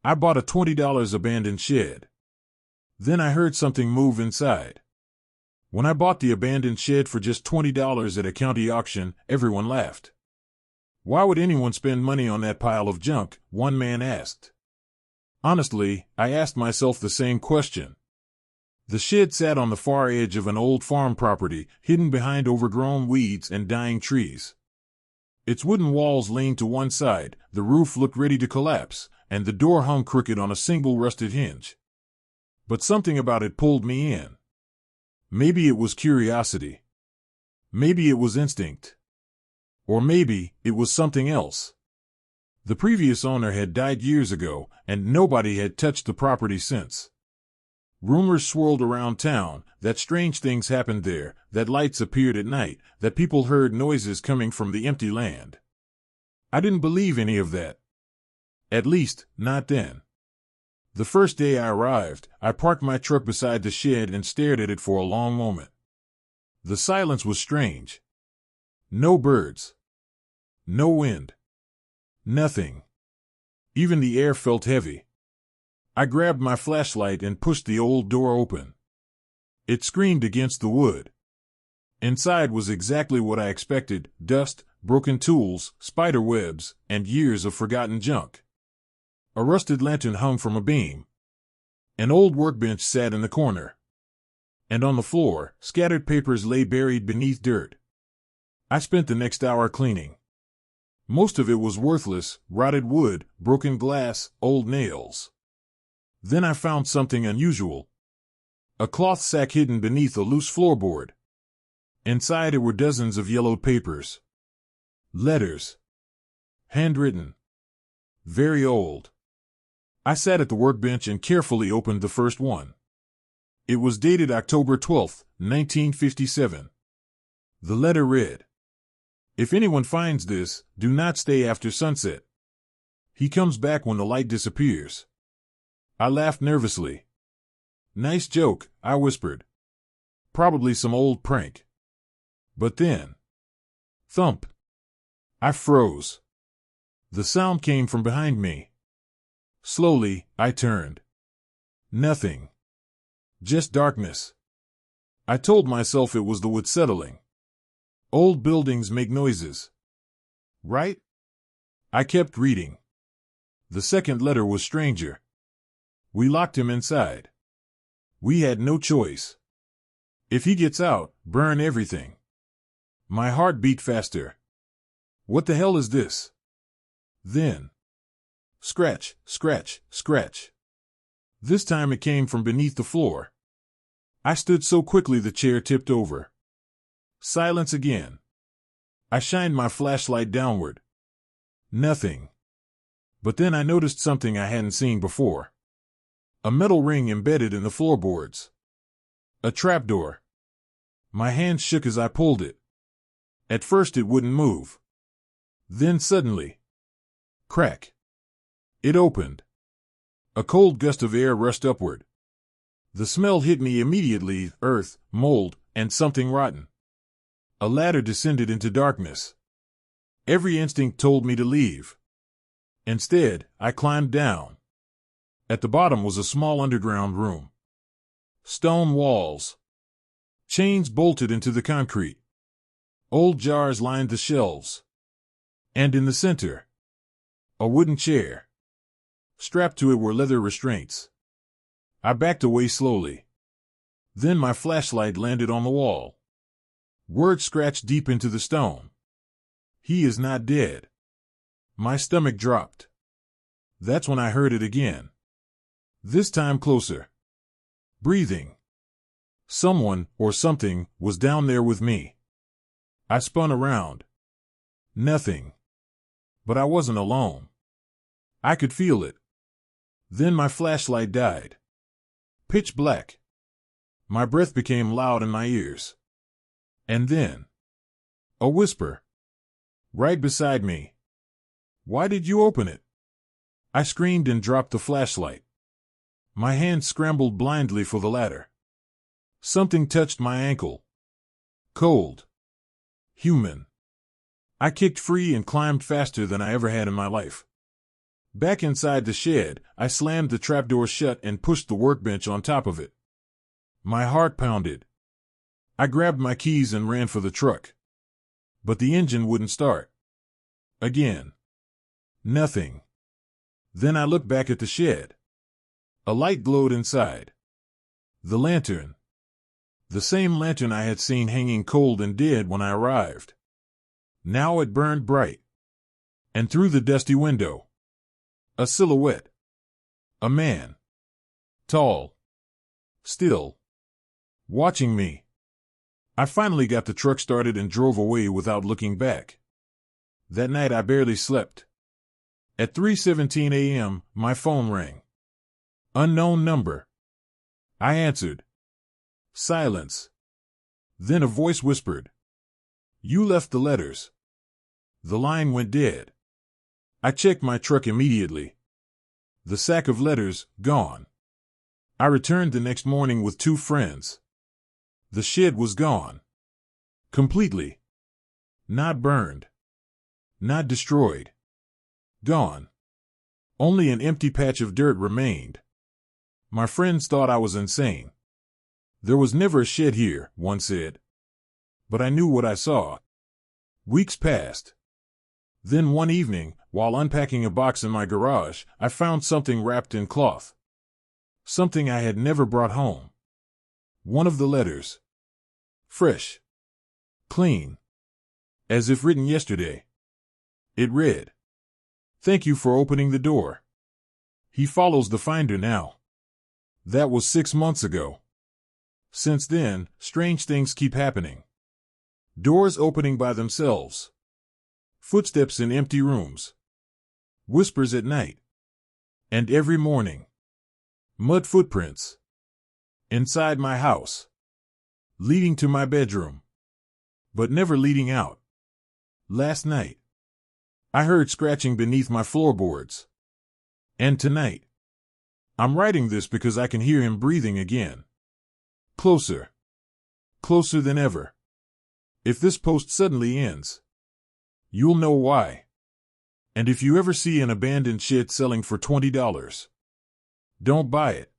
I bought a $20 abandoned shed. Then I heard something move inside. When I bought the abandoned shed for just $20 at a county auction, everyone laughed. Why would anyone spend money on that pile of junk? One man asked. Honestly, I asked myself the same question. The shed sat on the far edge of an old farm property, hidden behind overgrown weeds and dying trees. Its wooden walls leaned to one side, the roof looked ready to collapse, and the door hung crooked on a single rusted hinge. But something about it pulled me in. Maybe it was curiosity. Maybe it was instinct. Or maybe it was something else. The previous owner had died years ago, and nobody had touched the property since. Rumors swirled around town that strange things happened there, that lights appeared at night, that people heard noises coming from the empty land. I didn't believe any of that. At least, not then. The first day I arrived, I parked my truck beside the shed and stared at it for a long moment. The silence was strange. No birds. No wind. Nothing. Even the air felt heavy. I grabbed my flashlight and pushed the old door open. It screamed against the wood. Inside was exactly what I expected: dust, broken tools, spider webs, and years of forgotten junk. A rusted lantern hung from a beam. An old workbench sat in the corner. And on the floor, scattered papers lay buried beneath dirt. I spent the next hour cleaning. Most of it was worthless: rotted wood, broken glass, old nails. Then I found something unusual. A cloth sack hidden beneath a loose floorboard. Inside it were dozens of yellowed papers. Letters. Handwritten. Very old. I sat at the workbench and carefully opened the first one. It was dated October 12, 1957. The letter read, "If anyone finds this, do not stay after sunset. He comes back when the light disappears." I laughed nervously. "Nice joke," I whispered. "Probably some old prank." But then, thump! I froze. The sound came from behind me. Slowly, I turned. Nothing. Just darkness. I told myself it was the wood settling. Old buildings make noises. Right? I kept reading. The second letter was stranger. "We locked him inside. We had no choice. If he gets out, burn everything." My heart beat faster. What the hell is this? Then, scratch, scratch, scratch. This time it came from beneath the floor. I stood so quickly the chair tipped over. Silence again. I shined my flashlight downward. Nothing. But then I noticed something I hadn't seen before. A metal ring embedded in the floorboards. A trapdoor. My hand shook as I pulled it. At first it wouldn't move. Then suddenly, crack. It opened. A cold gust of air rushed upward. The smell hit me immediately: earth, mold, and something rotten. A ladder descended into darkness. Every instinct told me to leave. Instead, I climbed down. At the bottom was a small underground room. Stone walls. Chains bolted into the concrete. Old jars lined the shelves. And in the center, a wooden chair. Strapped to it were leather restraints. I backed away slowly. Then my flashlight landed on the wall. Words scratched deep into the stone. "He is not dead." My stomach dropped. That's when I heard it again. This time closer. Breathing. Someone, or something, was down there with me. I spun around. Nothing. But I wasn't alone. I could feel it. Then my flashlight died. Pitch black. My breath became loud in my ears. And then, a whisper. Right beside me. "Why did you open it?" I screamed and dropped the flashlight. My hand scrambled blindly for the ladder. Something touched my ankle. Cold. Human. I kicked free and climbed faster than I ever had in my life. Back inside the shed, I slammed the trapdoor shut and pushed the workbench on top of it. My heart pounded. I grabbed my keys and ran for the truck. But the engine wouldn't start. Again. Nothing. Then I looked back at the shed. A light glowed inside. The lantern. The same lantern I had seen hanging cold and dead when I arrived. Now it burned bright. And through the dusty window, a silhouette. A man. Tall. Still. Watching me. I finally got the truck started and drove away without looking back. That night I barely slept. At 3:17 a.m., my phone rang. Unknown number. I answered. Silence. Then a voice whispered. You left the letters. The line went dead. I checked my truck immediately. The sack of letters, gone. I returned the next morning with 2 friends. The shed was gone. Completely. Not burned. Not destroyed. Gone. Only an empty patch of dirt remained. My friends thought I was insane. There was never a shed here, one said. But I knew what I saw. Weeks passed. Then one evening, while unpacking a box in my garage, I found something wrapped in cloth. Something I had never brought home. One of the letters. Fresh. Clean. As if written yesterday. It read, Thank you for opening the door. He follows the finder now. That was 6 months ago. Since then, strange things keep happening. Doors opening by themselves. Footsteps in empty rooms. Whispers at night. And every morning. Mud footprints. Inside my house. Leading to my bedroom. But never leading out. Last night. I heard scratching beneath my floorboards. And tonight. I'm writing this because I can hear him breathing again. Closer. Closer than ever. If this post suddenly ends, you'll know why. And if you ever see an abandoned shed selling for $20, don't buy it.